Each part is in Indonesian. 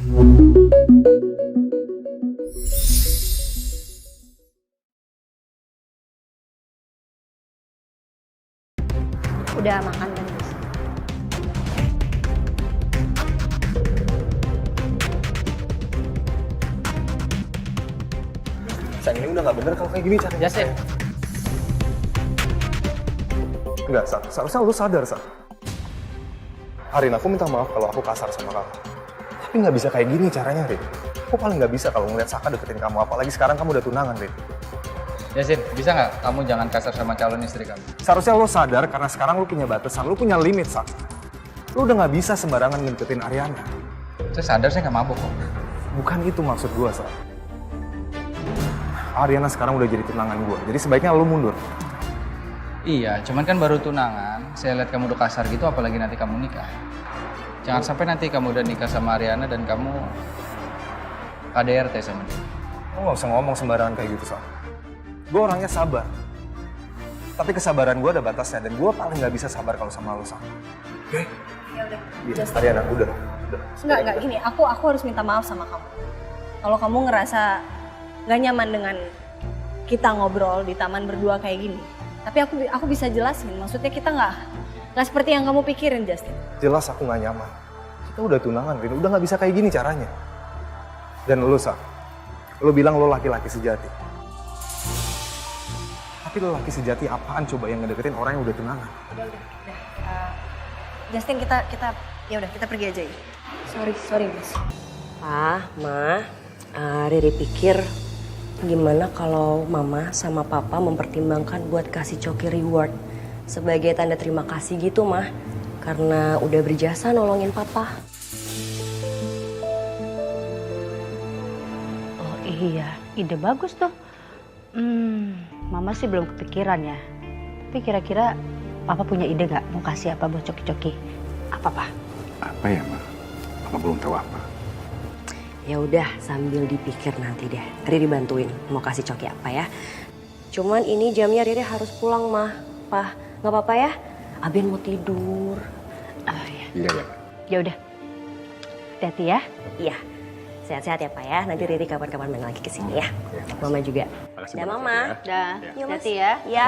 Udah makan kan guys? Sayang, ini udah gak bener kalau kayak gini caranya. Justin. Enggak, Sa. Seharusnya lu sadar, Sa. Arin, aku minta maaf kalau aku kasar sama kamu. Tapi nggak bisa kayak gini caranya, Rin. Aku paling nggak bisa kalau ngeliat Saka deketin kamu. Apalagi sekarang kamu udah tunangan, Rin. Justin, bisa nggak kamu jangan kasar sama calon istri kamu? Seharusnya lo sadar karena sekarang lo punya batasan, lo punya limit, Sa. Lo udah nggak bisa sembarangan ngedeketin Ariana. Saya sadar saya nggak mabuk kok. Bukan itu maksud gua, Sa. Ariana sekarang udah jadi tunangan gua. Jadi sebaiknya lo mundur. Iya, cuman kan baru tunangan. Saya lihat kamu udah kasar gitu, apalagi nanti kamu nikah. Jangan sampai nanti kamu udah nikah sama Ariana dan kamu KDRT sama dia. Lo nggak usah ngomong sembarangan kayak gitu, Sa. Gue orangnya sabar. Tapi kesabaran gue ada batasnya dan gue paling nggak bisa sabar kalau sama lo, Sa. Oke? Ya udah. Iya, Ariana, udah. Enggak gini. Aku harus minta maaf sama kamu. Kalau kamu ngerasa gak nyaman dengan kita ngobrol di taman berdua kayak gini. Tapi aku bisa jelasin. Maksudnya kita nggak seperti yang kamu pikirin, Justin. Jelas aku nggak nyaman. Kita udah tunangan, Rin. Udah nggak bisa kayak gini caranya. Dan lo, Sa, lo bilang lo laki-laki sejati. Tapi lo laki sejati apaan coba yang ngedeketin orang yang udah tunangan? Udah. Justin, kita pergi aja ya. Sorry, Mas. Pa, Ma, Riri pikir gimana kalau Mama sama Papa mempertimbangkan buat kasih Coki reward sebagai tanda terima kasih gitu, Mah. Karena udah berjasa nolongin Papa. Oh iya, ide bagus tuh. Mama sih belum kepikiran ya. Tapi kira-kira Papa punya ide nggak mau kasih apa buat Coki-Coki? Apa, Pa? Apa ya, Ma? Mama belum tahu apa. Ya udah, sambil dipikir nanti deh. Riri bantuin mau kasih Coki apa ya. Cuman ini jamnya Riri harus pulang, Mah. Pa, nggak apa-apa ya? Abin mau tidur. Iya, ya. Ya udah. Hati-hati ya. Iya. Sehat-sehat ya, Pak ya. Nanti Riri kapan-kapan main lagi ke sini ya. Mama juga. Makasih Dah, banyak, Mama. ya. Dah. Iya, Mas. Hati-hati ya. Iya.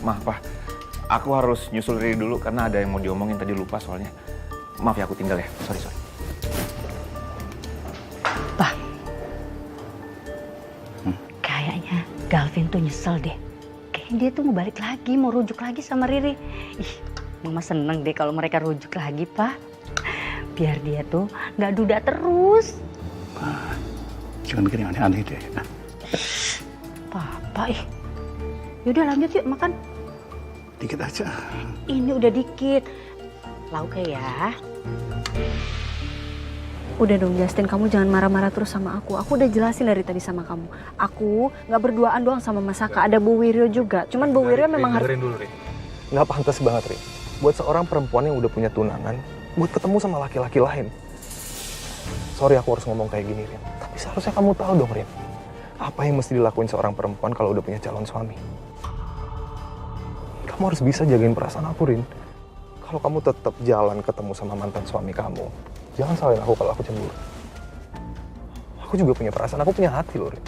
Maaf, Pak. Aku harus nyusul Riri dulu karena ada yang mau diomongin tadi lupa soalnya. Maaf ya, aku tinggal ya. Sorry. Pa. Kayaknya Galvin tuh nyesel deh. Kayaknya dia tuh mau balik lagi, mau rujuk lagi sama Riri. Ih, Mama seneng deh kalau mereka rujuk lagi, Pa. Biar dia tuh nggak duda terus. Jangan bikin yang aneh-aneh deh. Nah. Papa, yaudah lanjut yuk makan. Dikit aja. Ini udah dikit. Lauknya ya. Udah dong, Justin, kamu jangan marah-marah terus sama aku. Aku udah jelasin dari tadi sama kamu. Aku nggak berduaan doang sama Mas Saka, ada Bu Wiryo juga. Cuman Bu Wiryo memang harus... Dengerin dulu, Rin. Nggak pantas banget, Rin. Buat seorang perempuan yang udah punya tunangan, buat ketemu sama laki-laki lain. Sorry aku harus ngomong kayak gini, Rin. Tapi seharusnya kamu tahu dong, Rin. Apa yang mesti dilakuin seorang perempuan kalau udah punya calon suami? Kamu harus bisa jagain perasaan aku, Rin. Kalau kamu tetap jalan ketemu sama mantan suami kamu, jangan salahin aku kalau aku cemburu. Aku juga punya perasaan, aku punya hati loh, Rin.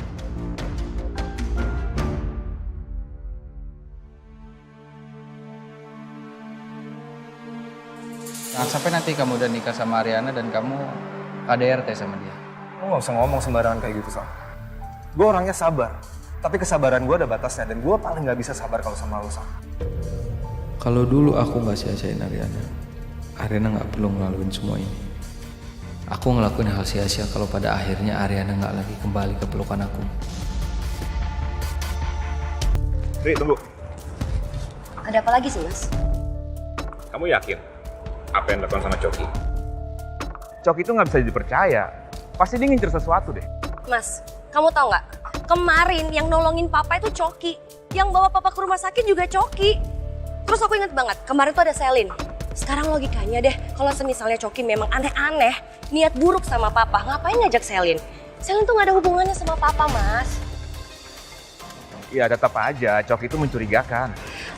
Jangan sampai nanti kamu udah nikah sama Ariana dan kamu KDRT sama dia. Lo gak usah ngomong sembarangan kayak gitu, Sam. Gue orangnya sabar, tapi kesabaran gue ada batasnya dan gue paling gak bisa sabar kalau sama lo, Sam. Kalau dulu aku nggak sia-siain Ariana nggak perlu ngelaluin semua ini. Aku ngelakuin hal sia-sia kalau pada akhirnya Ariana nggak lagi kembali ke pelukan aku. Ri, tunggu. Ada apa lagi sih, Mas? Kamu yakin apa yang dilakukan sama Coki? Coki itu gak bisa dipercaya. Pasti dia ngincer sesuatu deh. Mas, kamu tahu nggak? Kemarin yang nolongin Papa itu Coki. Yang bawa Papa ke rumah sakit juga Coki. Terus aku inget banget, kemarin tuh ada Selin. Sekarang logikanya deh, kalau semisalnya Coki memang aneh-aneh, niat buruk sama Papa, ngapain ngajak Selin? Selin tuh gak ada hubungannya sama Papa, Mas. Iya, tetap aja. Coki itu mencurigakan.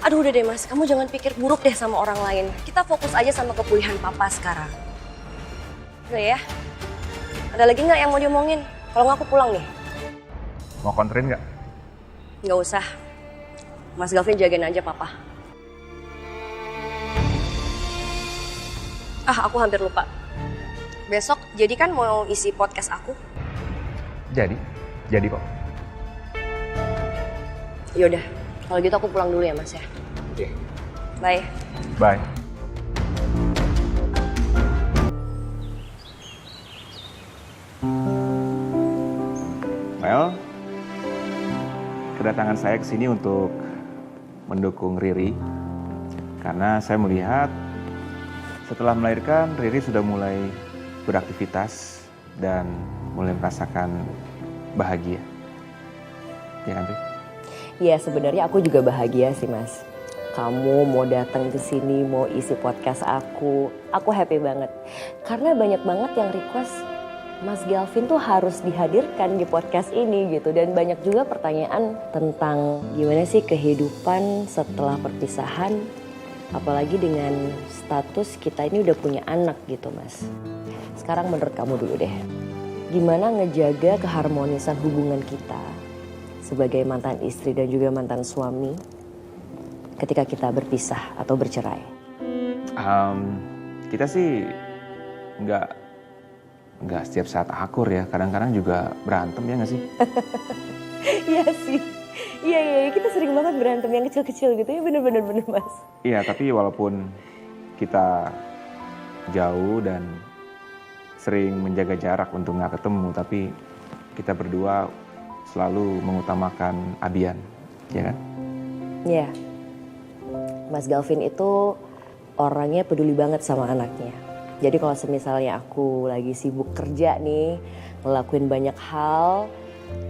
Aduh udah deh Mas, kamu jangan pikir buruk deh sama orang lain. Kita fokus aja sama kepulihan papa sekarang. Udah ya? Ada lagi nggak yang mau diomongin? Kalau nggak aku pulang nih. Mau konterin nggak? Nggak usah. Mas Gavin jagain aja papa. Ah, aku hampir lupa. Besok jadi kan mau isi podcast aku? Jadi kok. Yaudah, kalau gitu aku pulang dulu ya Mas ya. Oke. Bye. Bye. Well, kedatangan saya ke sini untuk mendukung Riri karena saya melihat setelah melahirkan Riri sudah mulai beraktivitas dan mulai merasakan bahagia. Ya kan, Riri? Iya, sebenarnya aku juga bahagia sih, Mas. Kamu mau datang ke sini, mau isi podcast aku happy banget. Karena banyak banget yang request Mas Galvin tuh harus dihadirkan di podcast ini gitu. Dan banyak juga pertanyaan tentang gimana sih kehidupan setelah perpisahan. Apalagi dengan status kita ini udah punya anak gitu, Mas. Sekarang menurut kamu dulu deh, gimana ngejaga keharmonisan hubungan kita sebagai mantan istri dan juga mantan suami ketika kita berpisah atau bercerai? Kita sih nggak setiap saat akur ya, kadang-kadang juga berantem ya nggak sih? Iya sih, iya kita sering banget berantem yang kecil-kecil gitu ya, bener Mas. Iya, tapi walaupun kita jauh dan sering menjaga jarak untuk nggak ketemu, tapi kita berdua selalu mengutamakan Abian, ya kan? Iya, Mas Galvin itu orangnya peduli banget sama anaknya. Jadi kalau misalnya aku lagi sibuk kerja nih, ngelakuin banyak hal,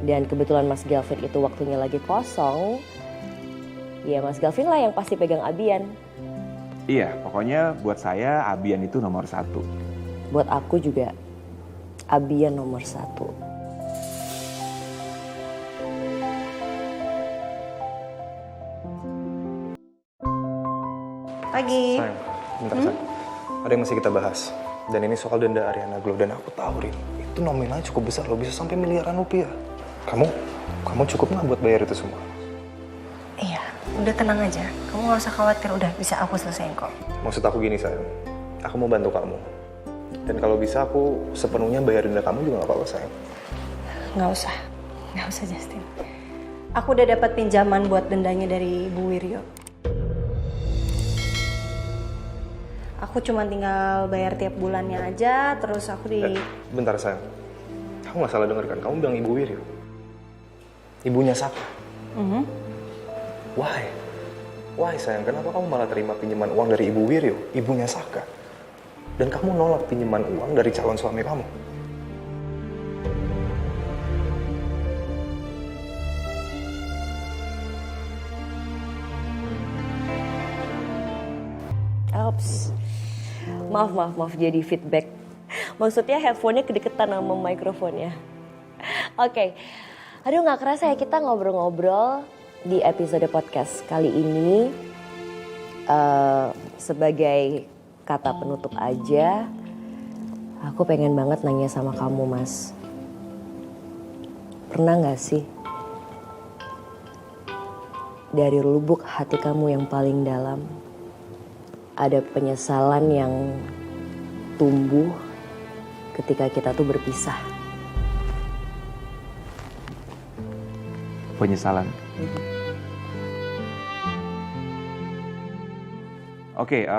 dan kebetulan Mas Galvin itu waktunya lagi kosong, ya Mas Galvin lah yang pasti pegang Abian. Iya, pokoknya buat saya Abian itu nomor 1. Buat aku juga Abian nomor 1. Pagi. Sayang, bentar sayang. Ada yang masih kita bahas. Dan ini soal denda Ariana Glow. Dan aku tahu, Rin, itu nominalnya cukup besar loh. Bisa sampai miliaran rupiah. Kamu cukup nggak buat bayar itu semua? Iya, udah tenang aja. Kamu gak usah khawatir, udah bisa aku selesaiin kok. Maksud aku gini, sayang. Aku mau bantu kamu. Dan kalau bisa aku sepenuhnya bayar denda kamu juga nggak apa-apa, sayang. Nggak usah Justin. Aku udah dapat pinjaman buat dendanya dari Bu Wiryo. Aku cuma tinggal bayar tiap bulannya aja, terus aku Bentar, sayang. Kamu nggak salah denger kan? Kamu bilang Ibu Wiryo. Ibunya Saka. Why, sayang? Kenapa kamu malah terima pinjaman uang dari Ibu Wiryo, ibunya Saka? Dan kamu nolak pinjaman uang dari calon suami kamu? Ops. Maaf jadi feedback. Maksudnya headphone-nya kedeketan sama mikrofonnya. Oke. Aduh gak kerasa ya kita ngobrol-ngobrol di episode podcast kali ini. Sebagai kata penutup aja, aku pengen banget nanya sama kamu, Mas. Pernah gak sih dari lubuk hati kamu yang paling dalam ada penyesalan yang tumbuh ketika kita tuh berpisah? Penyesalan. Oke,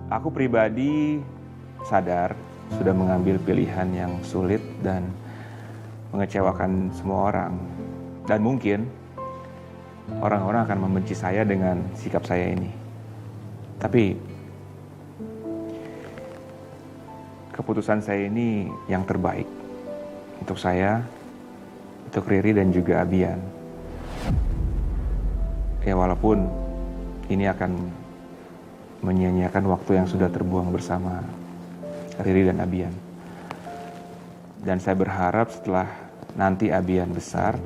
aku pribadi sadar sudah mengambil pilihan yang sulit dan mengecewakan semua orang. Dan mungkin orang-orang akan membenci saya dengan sikap saya ini. Tapi keputusan saya ini yang terbaik untuk saya, untuk Riri dan juga Abian. Ya walaupun ini akan menyia-nyiakan waktu yang sudah terbuang bersama Riri dan Abian. Dan saya berharap setelah nanti Abian besar,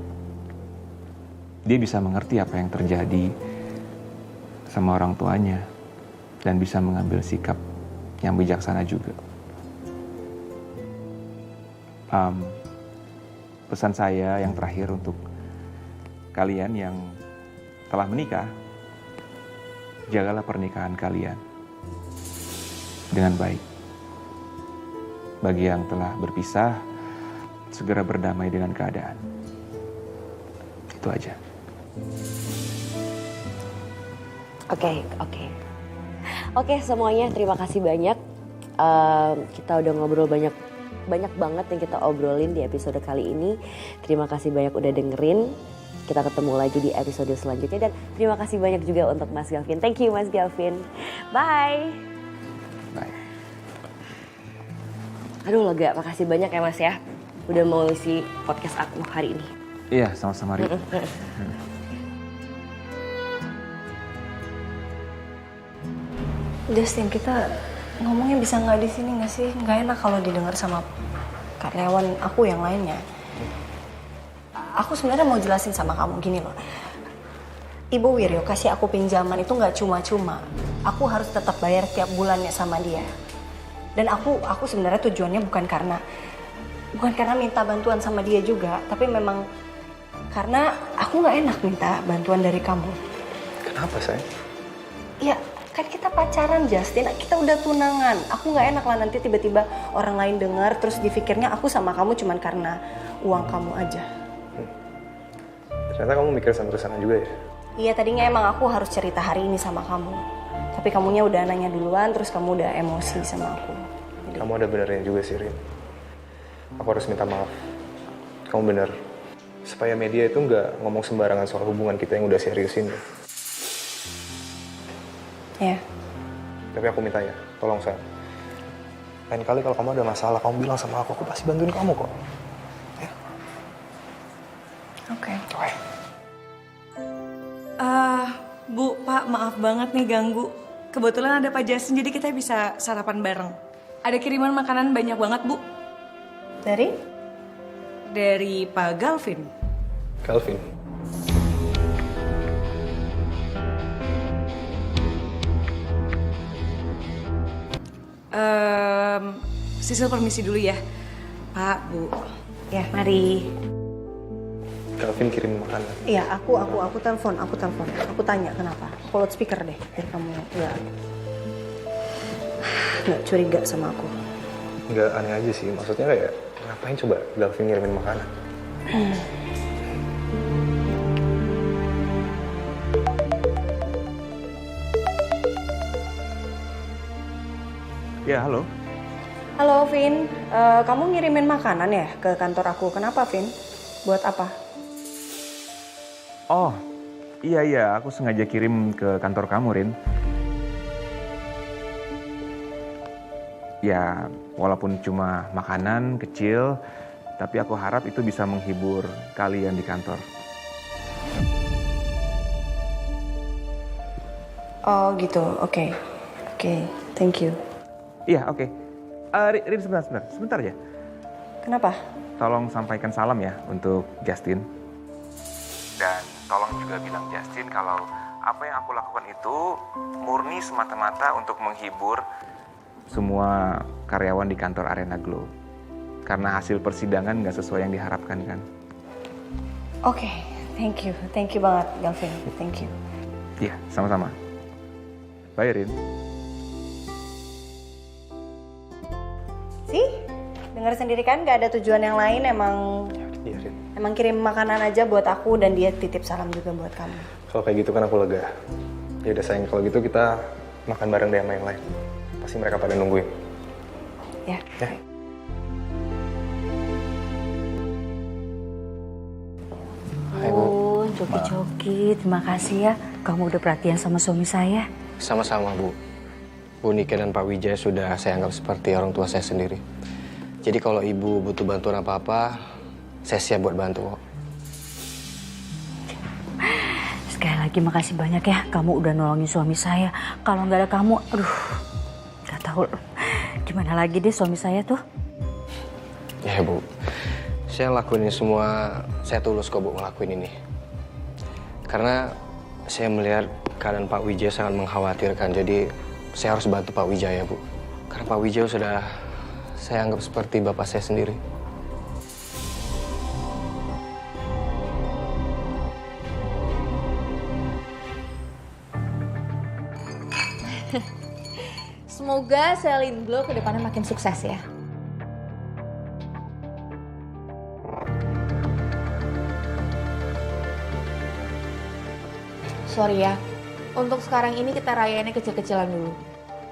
dia bisa mengerti apa yang terjadi sama orang tuanya dan bisa mengambil sikap yang bijaksana juga. Pesan saya yang terakhir untuk kalian yang telah menikah, jagalah pernikahan kalian dengan baik. Bagi yang telah berpisah, segera berdamai dengan keadaan. Itu aja. Oke, semuanya terima kasih banyak. Kita udah ngobrol banyak banget yang kita obrolin di episode kali ini. Terima kasih banyak udah dengerin. Kita ketemu lagi di episode selanjutnya dan terima kasih banyak juga untuk Mas Galvin. Thank you Mas Galvin. Bye. Bye. Aduh lega, makasih banyak ya Mas ya. Udah mau isi podcast aku hari ini. Iya, sama-sama Ri. Justin, kita ngomongnya bisa nggak di sini nggak sih? Nggak enak kalau didengar sama karyawan aku yang lainnya. Aku sebenarnya mau jelasin sama kamu gini loh. Ibu Wiryo kasih aku pinjaman itu nggak cuma-cuma. Aku harus tetap bayar tiap bulannya sama dia. Dan aku sebenarnya tujuannya bukan karena minta bantuan sama dia juga, tapi memang karena aku nggak enak minta bantuan dari kamu. Kenapa, sayang? Ya, kan kita pacaran Justin, kita udah tunangan. Aku nggak enak lah nanti tiba-tiba orang lain dengar terus dipikirnya aku sama kamu cuman karena uang kamu aja. Ternyata kamu mikir sampai sana juga ya? Iya, tadinya emang aku harus cerita hari ini sama kamu. Tapi kamunya udah nanya duluan, terus kamu udah emosi sama aku. Jadi... Kamu ada benernya juga sih, Rin. Aku harus minta maaf. Kamu bener. Supaya media itu nggak ngomong sembarangan soal hubungan kita yang udah serius ini. Ya. Tapi aku minta ya, tolong sayang. Lain kali kalau kamu ada masalah, kamu bilang sama aku pasti bantuin kamu kok. Ya. Oke. Oke. Bu, Pak, maaf banget nih ganggu. Kebetulan ada Pak Justin, jadi kita bisa sarapan bareng. Ada kiriman makanan banyak banget, Bu. Dari? Dari Pak Galvin. Calvin. Sisil permisi dulu ya. Pak, Bu. Ya, mari. Calvin kirim makanan. Iya, aku telepon. Aku tanya kenapa. Aku loudspeaker deh, biar kamu nggak curiga sama aku. Nggak aneh aja sih, maksudnya kayak ngapain coba Calvin ngirimin makanan? Ya, halo. Halo, Vin. Kamu ngirimin makanan ya ke kantor aku. Kenapa, Vin? Buat apa? Oh, iya, aku sengaja kirim ke kantor kamu, Rin. Ya, walaupun cuma makanan kecil, tapi aku harap itu bisa menghibur kalian di kantor. Oh, gitu. Oke, thank you. Iya, oke. Rin, sebentar ya. Kenapa? Tolong sampaikan salam ya untuk Justin. Dan tolong juga bilang Justin kalau apa yang aku lakukan itu murni semata-mata untuk menghibur semua karyawan di kantor Arena Glow. Karena hasil persidangan nggak sesuai yang diharapkan kan. Oke, thank you. Thank you banget, Galvin. Thank you. Iya, sama-sama. Bye, Rin. Sih, dengar sendiri kan gak ada tujuan yang lain, Iya, Rin. emang kirim makanan aja buat aku dan dia titip salam juga buat kamu. Kalau kayak gitu kan aku lega. Ya udah sayang, kalau gitu kita makan bareng deh sama yang lain. Pasti mereka pada nungguin. Ya. Ya. Hai, Bu. Oh, Coki, terima kasih ya. Kamu udah perhatian sama suami saya. Sama-sama, Bu. Bu Nike dan Pak Wijaya sudah saya anggap seperti orang tua saya sendiri. Jadi kalau Ibu butuh bantuan apa-apa, saya siap buat bantu kok. Sekali lagi makasih banyak ya. Kamu udah nolongin suami saya. Kalau nggak ada kamu, aduh, nggak tahu gimana lagi deh suami saya tuh. Ya, Bu. Saya lakuin ini semua, saya tulus kok, Bu, ngelakuin ini. Karena saya melihat keadaan Pak Wijaya sangat mengkhawatirkan, jadi saya harus bantu Pak Wijaya, Bu. Karena Pak Wijaya sudah saya anggap seperti bapak saya sendiri. Semoga Selin Glow ke depannya makin sukses ya. Sorry ya, untuk sekarang ini kita rayainnya kecil-kecilan dulu.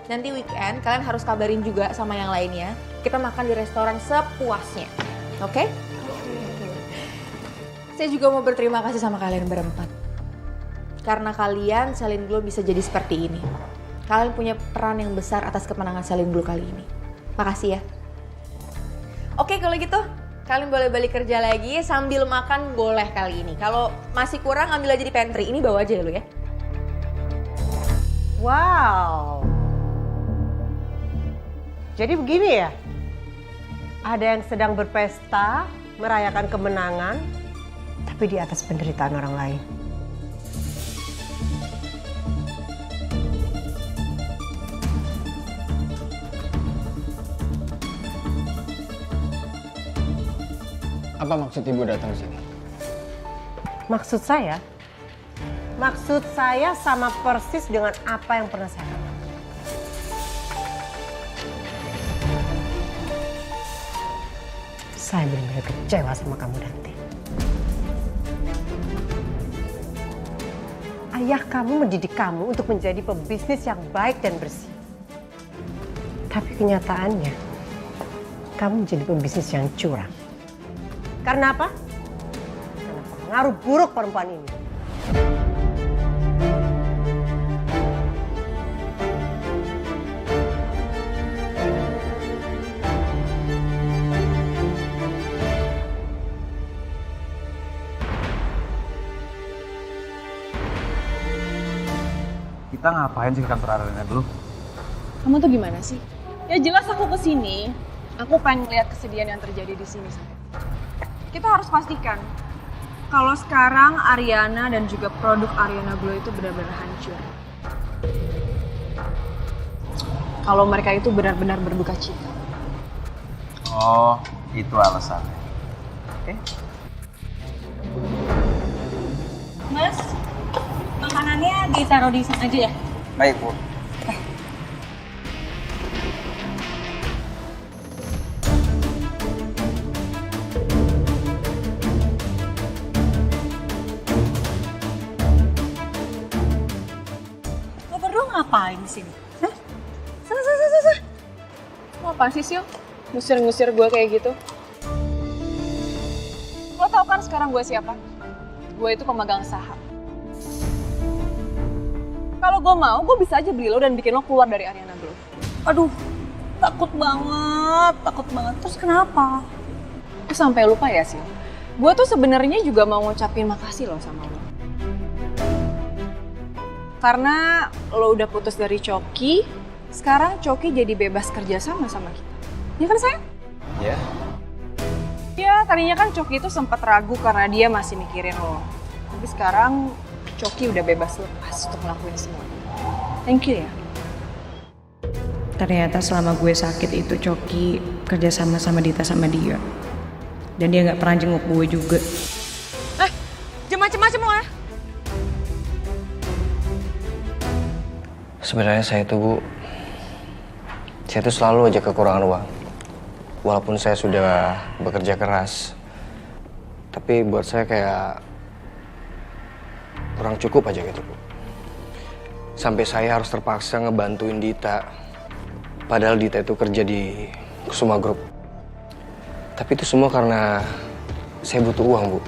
Nanti weekend kalian harus kabarin juga sama yang lainnya. Kita makan di restoran sepuasnya, oke? Saya juga mau berterima kasih sama kalian berempat. Karena kalian, Selin Glow bisa jadi seperti ini. Kalian punya peran yang besar atas kemenangan Selin Glow kali ini. Makasih ya. Oke, kalau gitu kalian boleh balik kerja lagi sambil makan boleh kali ini. Kalau masih kurang ambil aja di pantry. Ini bawa aja dulu ya. Wow. Jadi begini ya? Ada yang sedang berpesta, merayakan kemenangan, tapi di atas penderitaan orang lain. Apa maksud Ibu datang ke sini? Maksud saya sama persis dengan apa yang pernah saya katakan. Saya benar-benar kecewa sama kamu, Danti. Ayah kamu mendidik kamu untuk menjadi pebisnis yang baik dan bersih. Tapi kenyataannya, kamu menjadi pebisnis yang curang. Karena apa? Karena pengaruh buruk perempuan ini. Kita ngapain sih ke kantor Arena dulu? Kamu tuh gimana sih? Ya jelas aku kesini. Aku pengen lihat kesedihan yang terjadi di sini. Kita harus pastikan kalau sekarang Ariana dan juga produk Ariana Glow itu benar-benar hancur. Kalau mereka itu benar-benar berduka cita. Oh, itu alasannya. Oke. Mas, makanannya ditaruh di sana aja ya? Baik, Bu. Lo berdua ngapain di sini? Hah? Sana. Mau apa sih, Sil? Ngusir-ngusir gue kayak gitu? Lo tau kan sekarang gue siapa? Gue itu pemegang saham. Kalau gue mau, gue bisa aja beli lo dan bikin lo keluar dari Ariana Glow. Aduh, takut banget. Terus kenapa? Aku sampai lupa ya, Sil. Gue tuh sebenarnya juga mau ngucapin makasih lo sama lo. Karena lo udah putus dari Coki, sekarang Coki jadi bebas kerja sama kita. Ya kan, sayang? Ya. Ya, tadinya kan Coki itu sempat ragu karena dia masih mikirin lo. Tapi sekarang Coki udah bebas lepas untuk ngelakuin semua. Thank you ya. Ternyata selama gue sakit itu Coki kerja sama Dita sama dia. Dan dia gak pernah jenguk gue juga. Jangan macem-macem lo ya. Sebenarnya saya tuh selalu aja kekurangan uang. Walaupun saya sudah bekerja keras, tapi buat saya kayak kurang cukup aja gitu, Bu. Sampai saya harus terpaksa ngebantuin Dita. Padahal Dita itu kerja di Kusuma Group. Tapi itu semua karena saya butuh uang, Bu.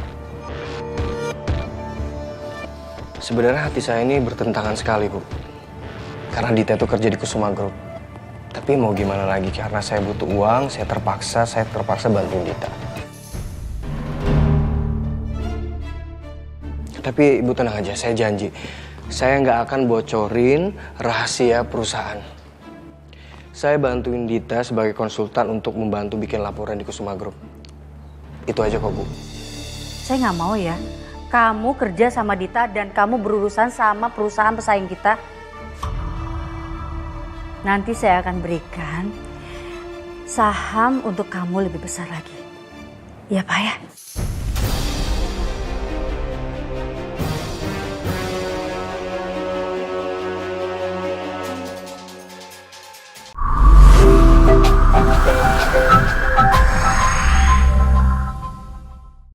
Sebenarnya hati saya ini bertentangan sekali, Bu. Karena Dita itu kerja di Kusuma Group. Tapi mau gimana lagi, karena saya butuh uang, saya terpaksa bantuin Dita. Tapi Ibu tenang aja, saya janji. Saya nggak akan bocorin rahasia perusahaan. Saya bantuin Dita sebagai konsultan untuk membantu bikin laporan di Kusuma Group. Itu aja kok, Bu. Saya nggak mau ya kamu kerja sama Dita dan kamu berurusan sama perusahaan pesaing kita, nanti saya akan berikan saham untuk kamu lebih besar lagi. Ya Pak ya?